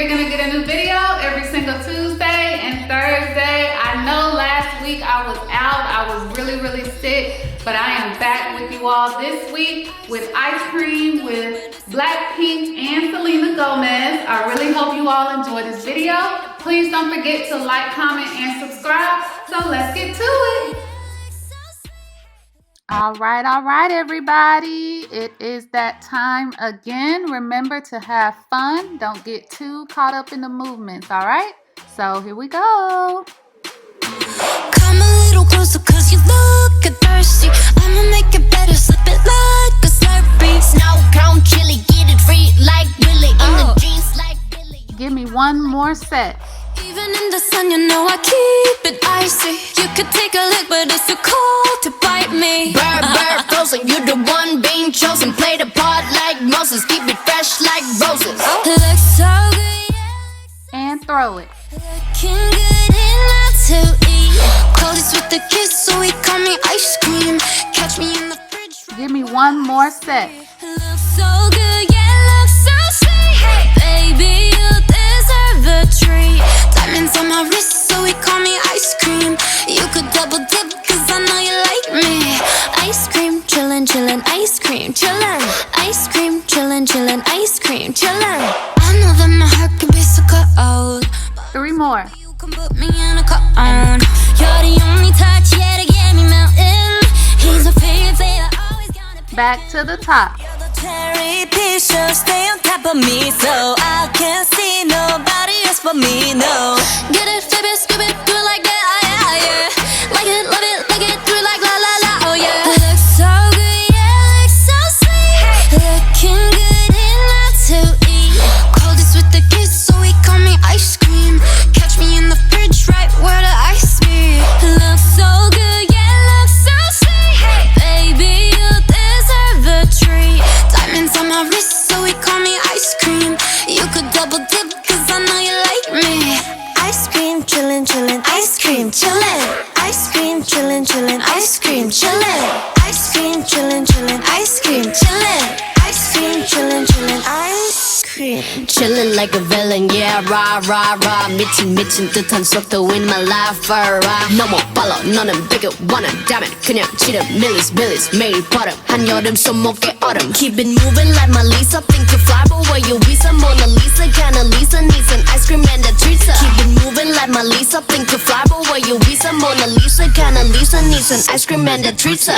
you're gonna get a new video every single Tuesday and Thursday. I know last week I was out, I was really sick, but I am back with you all this week with ice cream with BLACKPINK and Selena Gomez. I really hope you all enjoy this video. Please don't forget to like, comment, and subscribe. So let's get to it. All right, everybody. It is that time again. Remember to have fun. Don't get too caught up in the movements, all right? So here we go. Come a little closer cause you look thirsty. I'ma make it better, slip it like a Slurpee. Snow cone chili, get it free like Willy. In the jeans like Billy. Give me one more set. Even in the sun, you know I keep it icy. You could take a lick, but it's too cold to bite me. Bird, frozen, you the one being chosen. Play the part like Moses, keep it fresh like roses. Looks so good, yeah. And throw it. Looking good enough to eat. Coldest with the kiss, so he call me ice cream. Catch me in the fridge. Give me one more set. Looks so good, yeah, looks so sweet. Hey, baby, you deserve a treat. Diamonds on my wrist, so he call me ice cream. You could double dip, cause I know you like me. Ice cream, chillin', ice cream, chillin'. Ice cream, chillin', ice cream, chillin'. I know that my heart can be so cold. 3 more. You can put me in a cone. You're the only touch, yeah, to get me melting. He's a favorite, always gonna be. Back to the top. You're the cherry picture, stay on top of me, so I can't see nobody else but me, no. Get it, flip it, scoop it, do it like that, yeah. Like it, love it, like it, do it like la la la, oh yeah. Looks so good, yeah, looks so sweet. Looking good enough to eat. Coldest with the kiss, so he call me ice cream. Catch me in the fridge, right where the ice be. Looks so good, yeah, looks so sweet. Baby, you deserve a treat. Diamonds on my wrist, so he call me ice cream. You could double dip, cause I know you like me. Ice cream, chillin', ice cream, chillin'. Ice cream, chillin', ice cream, chillin'. Ice cream, chillin', ice cream, chillin'. Ice cream, chillin', ice cream. Chillin' like a villain, yeah, rah. 미친 듯한 속도 in my life, rah. 너무 빨라, 너는 bigger, wanna damn it. 그냥 치름, millies, 매일 버릇. 한여름 손목에 얼음. Keep it moving like my Lisa. Think you fly, but where you visa? Mona Lisa, kinda Lisa, needs an ice cream and a treat. Keep it moving like my Lisa. Think you fly, but where you visa? Mona Lisa, kinda Lisa, needs an ice cream and a treat.